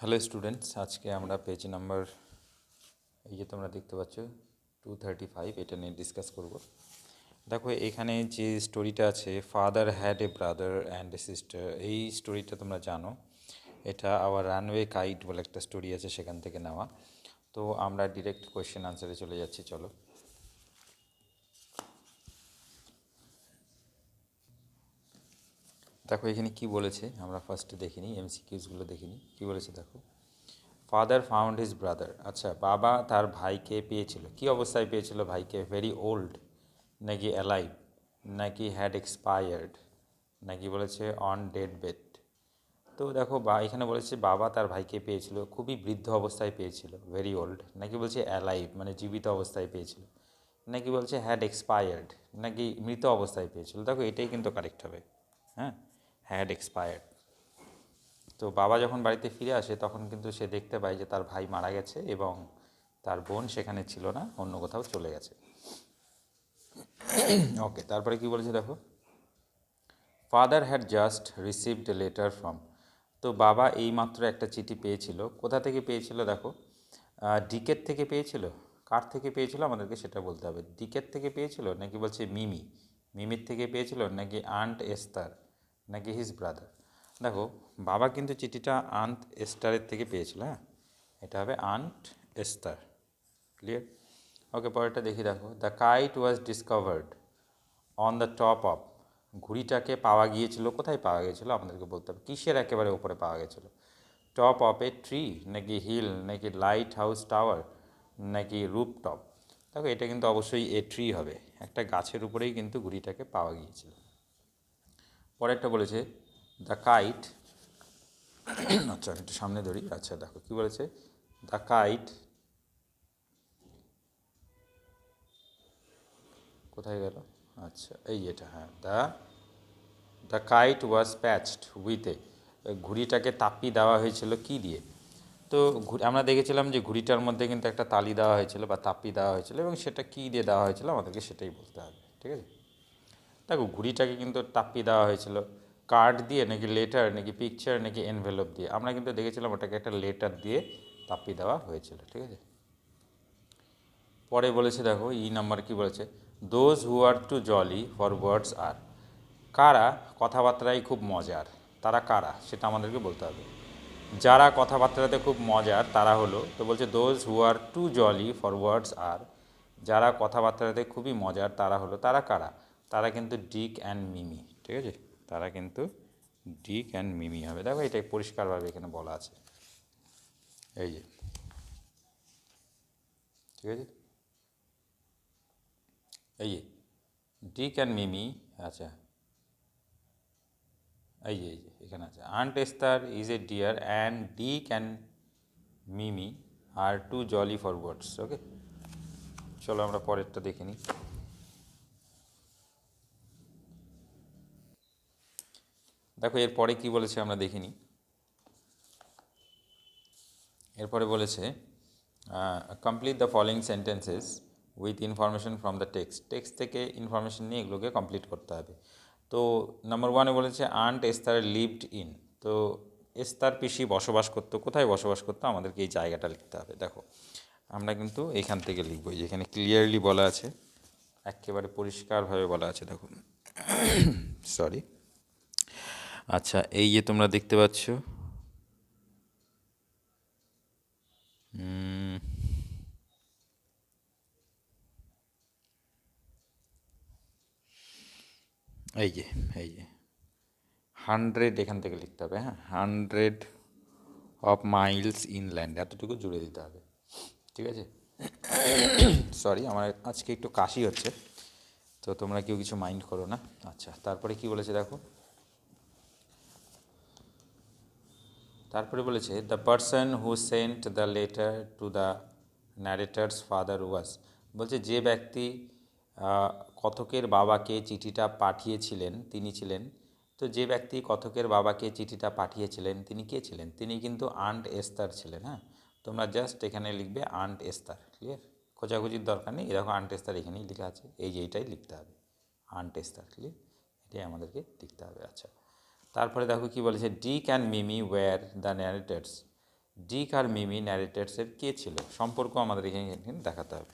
Hello students, আজকে আমরা page number এই যে তোমরা দেখতে পাচ্ছ 235 এটা নিয়ে ডিসকাস করব। দেখো এখানে যে স্টোরিটা আছে, father had a brother and a sister, এই স্টোরিটা তোমরা জানো। এটা আওয়ার রানওয়ে কাইট বলে একটা স্টোরি আছে, সেখান থেকে নেওয়া। তো আমরা ডিরেক্ট কোয়েশ্চেন আনসারে চলে যাচ্ছি, চলো। দেখো এখানে কি বলেছে আমরা ফার্স্টে দেখিনি, এমসিকিউসগুলো দেখিনি। কি বলেছে দেখো, ফাদার ফাউন্ড হিজ ব্রাদার। আচ্ছা, বাবা তার ভাইকে পেয়েছিল। কি অবস্থায় পেয়েছিল ভাইকে? ভেরি ওল্ড, নাকি অ্যালাইভ, নাকি হ্যাড এক্সপায়ার্ড, নাকি বলেছে অন ডেড বেড। তো দেখো এখানে বলেছে বাবা তার ভাইকে পেয়েছিল খুবই বৃদ্ধ অবস্থায় পেয়েছিল, ভেরি ওল্ড, নাকি বলছে অ্যালাইভ মানে জীবিত অবস্থায় পেয়েছিল, নাকি বলছে হ্যাড এক্সপায়ার্ড নাকি মৃত অবস্থায় পেয়েছিল। দেখো এটাই কিন্তু কারেক্ট হবে, হ্যাঁ, হ্যাড এক্সপায়ার্ড। তো বাবা যখন বাড়িতে ফিরে আসে তখন কিন্তু সে দেখতে পায় যে তার ভাই মারা গেছে এবং তার বোন সেখানে ছিল না, অন্য কোথাও চলে গেছে। ওকে, তারপরে কি বলেছে দেখো, father had just received a letter from. তো বাবা এইমাত্র একটা চিঠি পেয়েছিল। কোথা থেকে পেয়েছিল দেখো, ডিকের থেকে পেয়েছিল। কার থেকে পেয়েছিল আমাদেরকে সেটা বলতে হবে। ডিকের থেকে পেয়েছিল, নাকি বলছে মিমির থেকে পেয়েছিল, নাকি আন্ট এস্তার, নাকি হিজ ব্রাদার। দেখো বাবা কিন্তু চিঠিটা আন্ট এস্টারের থেকে পেয়েছিল, হ্যাঁ, এটা হবে আন্ট এস্তার। ক্লিয়ার? ওকে, পরেরটা দেখি। দেখো, the kite was discovered on the top of. ঘুড়িটাকে পাওয়া গিয়েছিল, কোথায় পাওয়া গিয়েছিল আমাদেরকে বলতে হবে। কিসের একেবারে উপরে পাওয়া গেছিলো? টপ অফ এ ট্রি, নাকি হিল, নাকি লাইট হাউস টাওয়ার, নাকি রুপটপ। দেখো এটা কিন্তু অবশ্যই এ ট্রি হবে, একটা গাছের উপরেই কিন্তু ঘুড়িটাকে পাওয়া গিয়েছিল। পরেরটা বলেছে দ্য কাইট, আচ্ছা একটু সামনে ধরি। আচ্ছা দেখো কি বলেছে, দ্য কাইট, কোথায় গেল? আচ্ছা এই এটা, হ্যাঁ, the kite was patched with a. ঘুড়িটাকে তাপ্পি দেওয়া হয়েছিল কি দিয়ে? তো আমরা দেখেছিলাম যে ঘুড়িটার মধ্যে কিন্তু একটা তালি দেওয়া হয়েছিল বা তাপ্পি দেওয়া হয়েছিল, এবং সেটা কী দিয়ে দেওয়া হয়েছিল আমাদেরকে সেটাই বলতে হবে, ঠিক আছে? দেখো ঘুড়িটাকে কিন্তু তাপ্পি দেওয়া হয়েছিল কার্ড দিয়ে, নাকি লেটার, নাকি পিকচার, নাকি এনভেলপ দিয়ে। আমরা কিন্তু দেখেছিলাম ওটাকে একটা লেটার দিয়ে তাপ্পি দেওয়া হয়েছিল, ঠিক আছে? পরে বলেছে দেখো নাম্বার কি বলেছে, those who are too jolly for words are. কারা কথাবার্তায় খুব মজার, তারা কারা সেটা আমাদেরকে বলতে হবে। যারা কথাবার্তাতে খুব মজার তারা হলো, তো বলছে those who are too jolly for words are. যারা কথাবার্তাতে খুবই মজার তারা হলো, তারা কারা? তারা কিন্তু ডিক অ্যান্ড মিমি, ঠিক আছে? তারা কিন্তু ডিক অ্যান্ড মিমি হবে। দেখো এটাই পরিষ্কারভাবে এখানে বলা আছে, এই যে, ঠিক আছে, এই যে ডিক অ্যান্ড মিমি। আচ্ছা এই যে এখানে আছে, aunt Esther is a dear and Dick and Mimi are too jolly for words. Okay, চলো আমরা পরেরটা দেখে নিই। দেখো এরপরে কি বলেছে আমরা দেখিনি। এরপরে বলেছে complete the following sentences with information from the text থেকে ইনফরমেশন নিয়ে এগুলোকে কমপ্লিট করতে হবে। তো নাম্বার ওয়ানে বলেছে আন্ট এস্তার লিভড ইন। তো এস্তার পিসি বসবাস করতো, কোথায় বসবাস করতো আমাদেরকে এই জায়গাটা লিখতে হবে। দেখো আমরা কিন্তু এখান থেকে লিখবো, যেখানে ক্লিয়ারলি বলা আছে, একেবারে পরিষ্কারভাবে বলা আছে। দেখো সরি, আচ্ছা এই যে তোমরা দেখতে পাচ্ছ, এই যে এই যে 100 এখান থেকে লিখতে হবে, হ্যাঁ, 100 ইনল্যান্ড, এতটুকু জুড়ে দিতে হবে, ঠিক আছে? সরি, আমার আজকে একটু কাশি হচ্ছে, তো তোমরা কেউ কিছু মাইন্ড করো না। আচ্ছা তারপরে কি বলেছে দেখো, তারপরে বলেছে the person who sent the letter to the narrator's father was. বলছে যে ব্যক্তি কথকের বাবাকে চিঠিটা পাঠিয়েছিলেন তিনি ছিলেন। তো যে ব্যক্তি কথকের বাবাকে চিঠিটা পাঠিয়েছিলেন তিনি কে ছিলেন? তিনি কিন্তু আন্ট এস্তার ছিলেন, হ্যাঁ। তোমরা জাস্ট এখানে লিখবে আন্ট এস্তার, ক্লিয়ার? খোঁজাখুঁজির দরকার নেই, দেখো আন্ট এস্তার এখানেই লেখা আছে, এই যে এইটাই লিখতে হবে, আন্ট এস্তার, ক্লিয়ার? এটাই আমাদেরকে লিখতে হবে। আচ্ছা তারপরে দেখো কি বলেছে, Dick and Mimi were the narrators. Dick আর মিমি ন্যারেটার্সের কে ছিল, সম্পর্ক আমাদের এখানে দেখাতে হবে।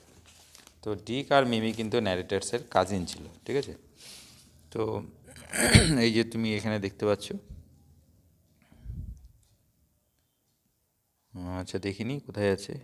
তো ডিক আর মিমি কিন্তু ন্যারেটার্সের কাজিন ছিল, ঠিক আছে। তো এই যে তুমি এখানে দেখতে পাচ্ছ, আচ্ছা দেখিনি কোথায় আছে।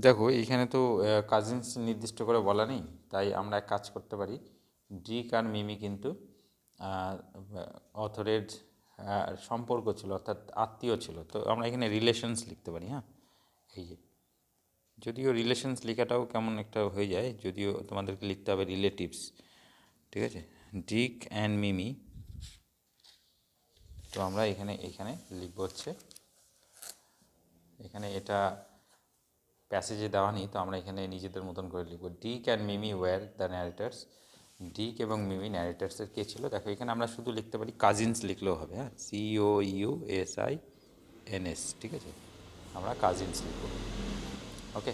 দেখো এইখানে তো কাজিনস নির্দিষ্ট করে বলা নেই, তাই আমরা এক কাজ করতে পারি, ডিক আর মিমি কিন্তু অথরের সম্পর্ক ছিল, অর্থাৎ আত্মীয় ছিল। তো আমরা এখানে রিলেশনস লিখতে পারি, হ্যাঁ। এই যে, যদিও রিলেশনস লেখাটাও কেমন একটা হয়ে যায়, যদিও তোমাদেরকে লিখতে হবে রিলেটিভস, ঠিক আছে। ডিক অ্যান্ড মিমি, তো আমরা এখানে এখানে লিখবো হচ্ছে, এখানে এটা প্যাসেজে দেওয়া নেই, তো আমরা এখানে নিজেদের মতন করে লিখব, Dick and Mimi were the narrators. Dick এবং মিমি ন্যারেটার্সের কে ছিল, দেখো এখানে আমরা শুধু লিখতে পারি কাজিনস লিখলেও হবে, হ্যাঁ, COUSINS, ঠিক আছে। আমরা কাজিনস লিখব, ওকে।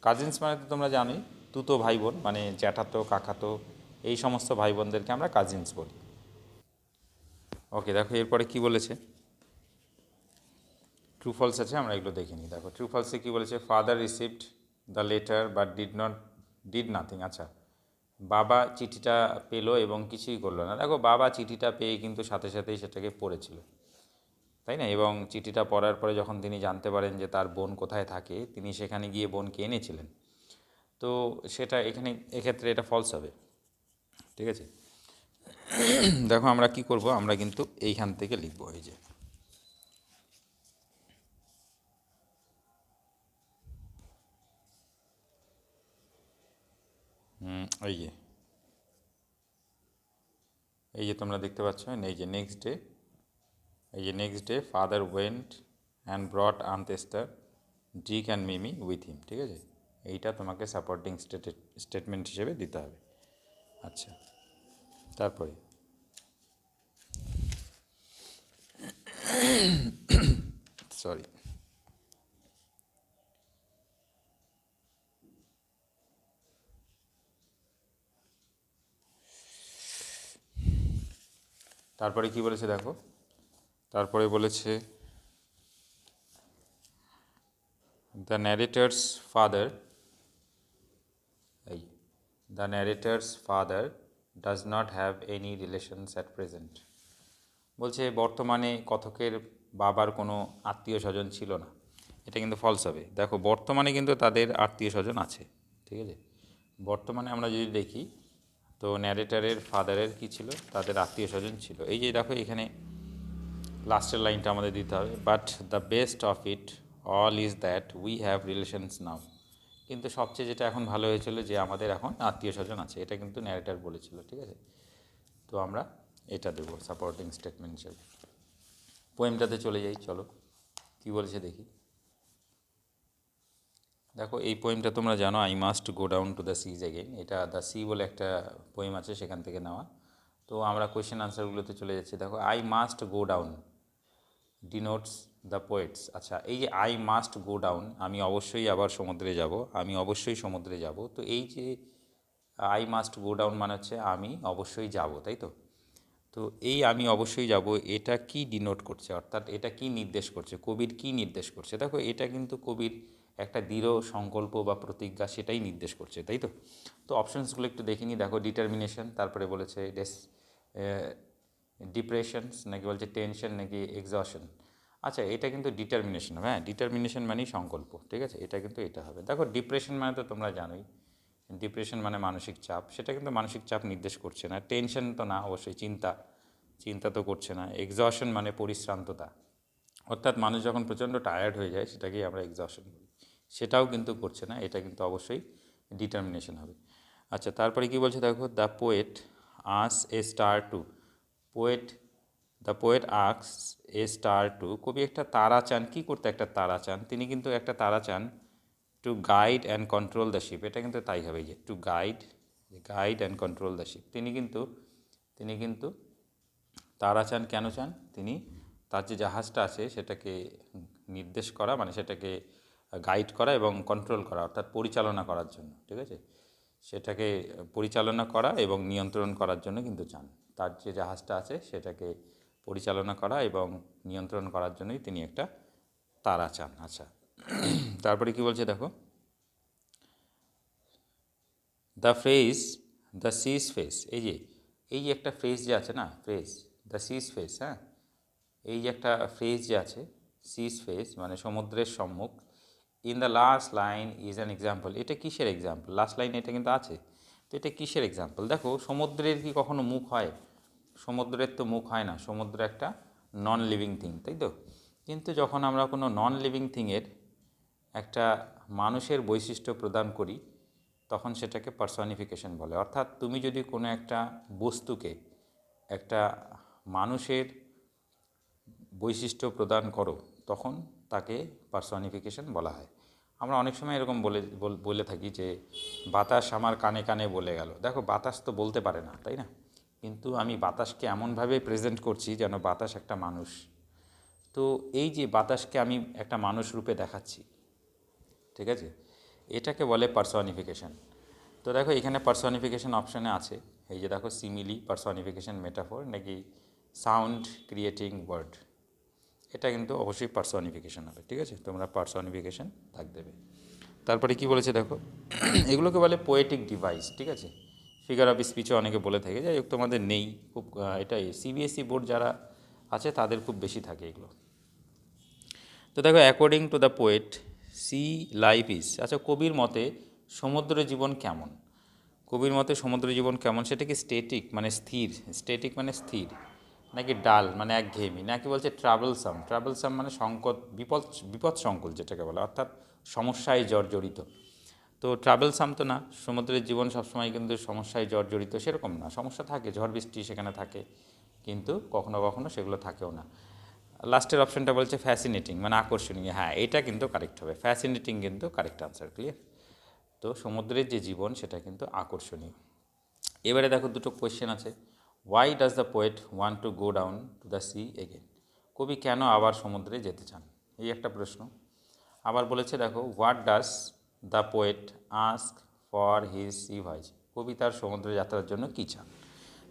কাজিনস মানে তো তোমরা জানোই, তুতো ভাই বোন, মানে জ্যাঠাতো কাকাতো এই সমস্ত ভাই বোনদেরকে আমরা কাজিনস বলি, ওকে। দেখো এরপরে কি বলেছে, ট্রু ফলস আছে, আমরা এগুলো দেখে নিই। দেখো ট্রু ফলসে কী বলেছে, father received the letter but did nothing. আচ্ছা, বাবা চিঠিটা পেলো এবং কিছুই করলো না। দেখো বাবা চিঠিটা পেয়ে কিন্তু সাথে সাথেই সেটাকে পড়েছিল, তাই না? এবং চিঠিটা পড়ার পরে যখন তিনি জানতে পারেন যে তার বোন কোথায় থাকে, তিনি সেখানে গিয়ে বোনকে এনেছিলেন। তো সেটা এখানে এক্ষেত্রে এটা ফলস হবে, ঠিক আছে। দেখো আমরা কি করব, আমরা কিন্তু এইখান থেকে লিখবো, এই যে এই যে এই যে তোমরা দেখতে পাচ্ছ, এই যে নেক্সট ডে, এই যে next day father went and brought aunt Esther Dick and Mimi with him, ঠিক আছে। এইটা তোমাকে সাপোর্টিং স্টেটমেন্ট হিসেবে দিতে হবে। আচ্ছা, তারপরে সরি, তারপরে কি বলেছে দেখো, তারপরে বলেছে দ্য ন্যারেটার্স ফাদার, এই the narrator's father does not have any relations at present. বলছে বর্তমানে কথকের বাবার কোনো আত্মীয় স্বজন ছিল না, এটা কিন্তু ফলস হবে। দেখো বর্তমানে কিন্তু তাদের আত্মীয় স্বজন আছে, ঠিক আছে। বর্তমানে আমরা যদি দেখি, তো ন্যারেটারের ফাদারের কি ছিল, তাদের আত্মীয় স্বজন ছিল। এই যে দেখো এখানে লাস্টের লাইনটা আমাদের দিতে হবে, but the best of it all is that we have relations now. কিন্তু সবচেয়ে যেটা এখন ভালো হয়েছিল যে আমাদের এখন আত্মীয় স্বজন আছে, এটা কিন্তু ন্যারেটার বলেছিল, ঠিক আছে। তো আমরা এটা দেবো সাপোর্টিং স্টেটমেন্ট হিসেবে। পোয়েমটাতে চলে যাই, চলো কী বলেছে দেখি। দেখো এই পোয়েমটা তোমরা জানো, I must go down to the seize again, এটা দ্য সি বলে একটা পোয়েম আছে, সেখান থেকে নেওয়া। তো আমরা কোয়েশ্চেন আনসারগুলোতে চলে যাচ্ছি। দেখো I must go down denotes the poets. আচ্ছা, এই যে আই মাস্ট গো ডাউন, আমি অবশ্যই আবার সমুদ্রে যাব, আমি অবশ্যই সমুদ্রে যাব। তো এই যে আই মাস্ট গো ডাউন মানে হচ্ছে আমি অবশ্যই যাব, তাই তো। তো এই আমি অবশ্যই যাব, এটা কি ডিনোট করছে, অর্থাৎ এটা কি নির্দেশ করছে, কবির কি নির্দেশ করছে। দেখো এটা কিন্তু কবির একটা দৃঢ় সংকল্প বা প্রতিজ্ঞা, সেটাই নির্দেশ করছে, তাই তো। তো অপশানসগুলো একটু দেখে নিই। দেখো ডিটারমিনেশন, তারপরে বলেছে ডিপ্রেশনস, নাকি বলছে টেনশন, নাকি এক্সশন। আচ্ছা, এটা কিন্তু ডিটারমিনেশন, হ্যাঁ, ডিটারমিনেশন মানেই সংকল্প, ঠিক আছে। এটা কিন্তু এটা হবে। দেখো ডিপ্রেশন মানে তো তোমরা জানোই, ডিপ্রেশন মানে মানসিক চাপ, সেটা কিন্তু মানসিক চাপ নির্দেশ করছে না। টেনশন তো না, অবশ্যই চিন্তা, চিন্তা তো করছে না। এক্সশন মানে পরিশ্রান্ততা, অর্থাৎ মানুষ যখন প্রচণ্ড টায়ার্ড হয়ে যায় সেটাকেই আমরা এক্সশন বলি, সেটাও কিন্তু করছে না। এটা কিন্তু অবশ্যই ডিটারমিনেশন হবে। আচ্ছা, তারপরে কি বলছে দেখো, দ্য পোয়েট আস a star to, poet, the poet asks a star to, কবি একটা তারা চান। কী করতে একটা তারা চান, তিনি কিন্তু একটা তারা চান to guide and control the ship, এটা কিন্তু তাই হবে, যে to guide guide and control the ship. তিনি কিন্তু তারা চান, কেন চান? তিনি তার যে জাহাজটা আছে সেটাকে নির্দেশ করা, মানে সেটাকে গাইড করা এবং কন্ট্রোল করা, অর্থাৎ পরিচালনা করার জন্য, ঠিক আছে, সেটাকে পরিচালনা করা এবং নিয়ন্ত্রণ করার জন্য কিন্তু চান। তার যে জাহাজটা আছে সেটাকে পরিচালনা করা এবং নিয়ন্ত্রণ করার জন্যই তিনি একটা তারা চান। আচ্ছা, তারপরে কি বলছে দেখো, the phrase the sea's face, এই যে একটা ফ্রেজ যে আছে না, ফ্রেজ দ্য সিজ ফেস, হ্যাঁ, এই যে একটা ফ্রেজ যে আছে, সিজ ফেস মানে সমুদ্রের সম্মুখ, in the last line is an example. এটা কিসের এক্সাম্পল? লাস্ট লাইনে এটা কিন্তু আছে, তো এটা কিসের এক্সাম্পল? দেখো, সমুদ্রের কি কখনো মুখ হয়? সমুদ্রের তো মুখ হয় না, সমুদ্র একটা নন লিভিং থিং, তাই তো? কিন্তু যখন আমরা কোনো নন লিভিং থিংয়ের একটা মানুষের বৈশিষ্ট্য প্রদান করি তখন সেটাকে পার্সনিফিকেশন বলে। অর্থাৎ তুমি যদি কোনো একটা বস্তুকে একটা মানুষের বৈশিষ্ট্য প্রদান করো তখন তাকে পার্সনিফিকেশন বলা হয়। আমরা অনেক সময় এরকম বলে থাকি যে বাতাস আমার কানে কানে বলে গেল। দেখো, বাতাস তো বলতে পারে না, তাই না? কিন্তু আমি বাতাসকে এমনভাবে প্রেজেন্ট করছি যেন বাতাস একটা মানুষ। তো এই যে বাতাসকে আমি একটা মানুষ রূপে দেখাচ্ছি, ঠিক আছে, এটাকে বলে পার্সনিফিকেশন। তো দেখো, এখানে পার্সনিফিকেশন অপশানে আছে, এই যে দেখো, সিমিলি, পার্সনিফিকেশন, মেটাফোর, নাকি সাউন্ড ক্রিয়েটিং ওয়ার্ড। এটা কিন্তু অবশ্যই পার্সনিফিকেশন হবে, ঠিক আছে, তোমরা পার্সনিফিকেশন দাগ দেবে। তারপরে কি বলেছে দেখো, এগুলোকে বলে পোয়েটিক ডিভাইস, ঠিক আছে, ফিগার অফ স্পিচও অনেকে বলে থাকে, যাই হোক তোমাদের নেই খুব, এটাই সিবিএসই বোর্ড যারা আছে তাদের খুব বেশি থাকে এগুলো। তো দেখো, according to the poet sea life is, আচ্ছা, কবির মতে সমুদ্র জীবন কেমন? কবির মতে সমুদ্র জীবন কেমন, সেটা কি স্টেটিক মানে স্থির, স্টেটিক মানে স্থির, নাকি ডাল মানে একঘেয়েমি, নাকি বলছে ট্রাভেলসাম, ট্রাভেলসাম মানে সংকট, বিপদ সংকুল যেটাকে বলে, অর্থাৎ সমস্যায় জর্জরিত। তো ট্রাভেলসাম তো না, সমুদ্রের জীবন সবসময় কিন্তু সমস্যায় জর্জরিত সেরকম না, সমস্যা থাকে, ঝড় বৃষ্টি সেখানে থাকে, কিন্তু কখনো কখনো সেগুলো থাকেও না। লাস্টের অপশনটা বলছে ফ্যাসিনেটিং মানে আকর্ষণীয়, হ্যাঁ, এটা কিন্তু কারেক্ট হবে, ফ্যাসিনেটিং কিন্তু কারেক্ট আনসার, ক্লিয়ার? তো সমুদ্রের যে জীবন সেটা কিন্তু আকর্ষণীয়। এবারে দেখো, দুটো কোয়েশ্চেন আছে। Why does the poet want to go down to the sea again? কবি কেন আবার সমুদ্রে যেতে চান, এই একটা প্রশ্ন। আবার বলেছে দেখো, what does the poet ask for his C voice? কবি তার সমুদ্রে যাত্রার জন্য কী চান?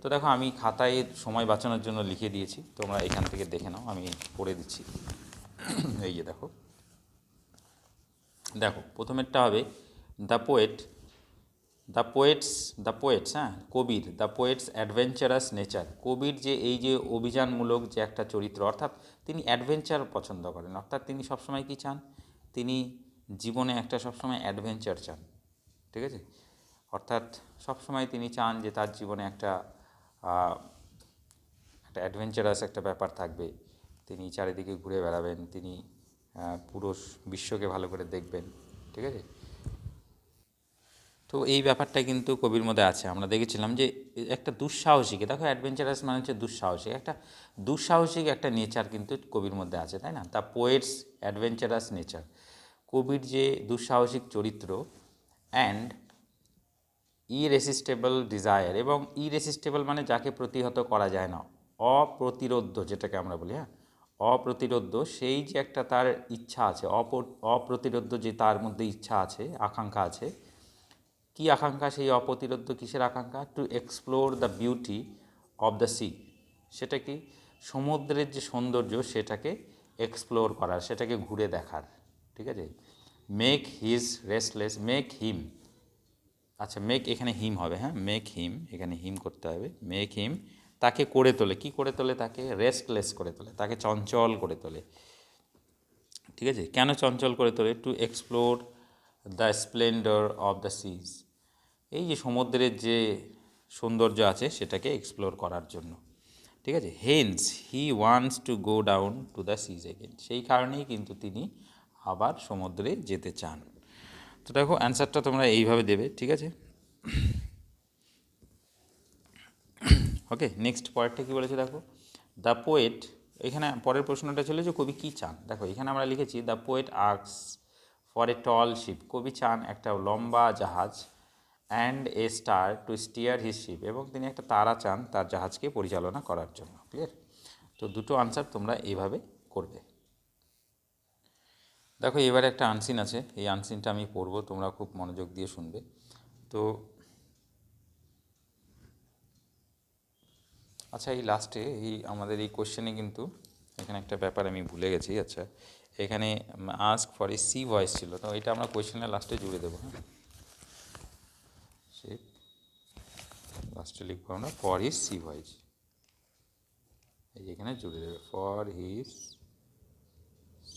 তো দেখো, আমি খাতায় সময় বাঁচানোর জন্য লিখে দিয়েছি, তোমরা এখান থেকে দেখে নাও, আমি পড়ে দিচ্ছি। এই যে দেখো, দেখো প্রথমেরটা হবে দ্য পোয়েট, দ্য পোয়েটস, হ্যাঁ, কবির, দ্য পোয়েটস অ্যাডভেঞ্চারাস নেচার, কবির যে এই যে অভিযানমূলক যে একটা চরিত্র, অর্থাৎ তিনি অ্যাডভেঞ্চার পছন্দ করেন, অর্থাৎ তিনি সবসময় কী চান? তিনি জীবনে একটা সবসময় অ্যাডভেঞ্চার চান, ঠিক আছে, অর্থাৎ সবসময় তিনি চান যে তার জীবনে একটা একটা অ্যাডভেঞ্চারাস একটা ব্যাপার থাকবে, তিনি চারিদিকে ঘুরে বেড়াবেন, তিনি পুরো বিশ্বকে ভালো করে দেখবেন, ঠিক আছে। তো এই ব্যাপারটা কিন্তু কবির মধ্যে আছে, আমরা দেখেছিলাম যে একটা দুঃসাহসিক, দেখো অ্যাডভেঞ্চারাস মানে হচ্ছে দুঃসাহসিক, একটা দুঃসাহসিক একটা নেচার কিন্তু কবির মধ্যে আছে, তাই না? দ্য পোয়েটস অ্যাডভেঞ্চারাস নেচার, কবির যে দুঃসাহসিক চরিত্র, অ্যান্ড ইরেসিস্টেবল ডিজায়ার, এবং ইরেসিস্টেবল মানে যাকে প্রতিহত করা যায় না, অপ্রতিরোধ্য যেটাকে আমরা বলি, হ্যাঁ, অপ্রতিরোধ্য, সেই যে একটা তার ইচ্ছা আছে, অপ্রতিরোধ্য যে তার মধ্যে ইচ্ছা আছে, আকাঙ্ক্ষা আছে। কী আকাঙ্ক্ষা সেই অপ্রতিরোধ্য, কিসের আকাঙ্ক্ষা? Two explore the beauty of the sea, সেটা কি? সমুদ্রের যে সৌন্দর্য সেটাকে এক্সপ্লোর করার, সেটাকে ঘুরে দেখার, ঠিক আছে। Make his restless, make him, আচ্ছা, মেক এখানে হিম হবে, হ্যাঁ, মেক হিম, এখানে হিম করতে হবে, মেক হিম, তাকে করে তোলে, কি করে তোলে? তাকে রেস্টলেস করে তোলে, তাকে চঞ্চল করে তোলে, ঠিক আছে। কেন চঞ্চল করে তোলে? To explore the splendour of the seas, এই যে সমুদ্রের যে সৌন্দর্য আছে সেটাকে এক্সপ্লোর করার জন্য, ঠিক আছে। Hence he wants to go down to the seas again, সেই কারণেই কিন্তু তিনি আবার সমুদ্রে যেতে চান। তো দেখো, অ্যান্সারটা তোমরা এইভাবে দেবে, ঠিক আছে। ওকে, নেক্সট পরেরটা কী বলেছে দেখো, দ্য পোয়েট, এখানে পরের প্রশ্নটা ছিল যে কবি কী চান। দেখো, এখানে আমরা লিখেছি the poet asks for a tall ship, কবি চান একটা লম্বা জাহাজ, and a star to steer his ship, এবং তিনি একটা তারা চান তার জাহাজকে পরিচালনা করার জন্য। ক্লিয়ার? তো দুটো আনসার তোমরা এইভাবে করবে। দেখো এবারে একটা আনসিন আছে, এই আনসিনটা আমি পড়বো, তোমরা খুব মনোযোগ দিয়ে শুনবে। তো আচ্ছা, এই লাস্টে এই আমাদের এই কোশ্চেনে কিন্তু এখানে একটা ব্যাপার আমি ভুলে গেছি। আচ্ছা, এখানে ask for a sea voyage ছিল, তো এটা আমরা কোশ্চেনের লাস্টে জুড়ে দেবো। হ্যাঁ, সে লাস্টে লিখবো আমরা ফর হিজ সি ভয়েস, এই এখানে জুড়ে দেবে for his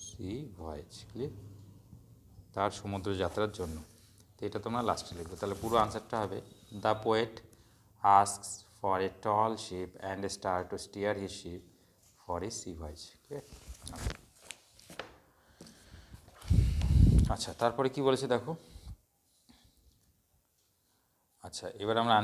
sea voyage. Clear? তার সমুদ্র যাত্রার জন্য। তো এটা তোমরা লাস্টে লিখবে। তাহলে পুরো আনসারটা হবে the poet asks for a tall ship and a star to steer his ship for a sea voyage. Clear? আচ্ছা, তারপরে কি বলেছে দেখো। আচ্ছা, এবার আমরা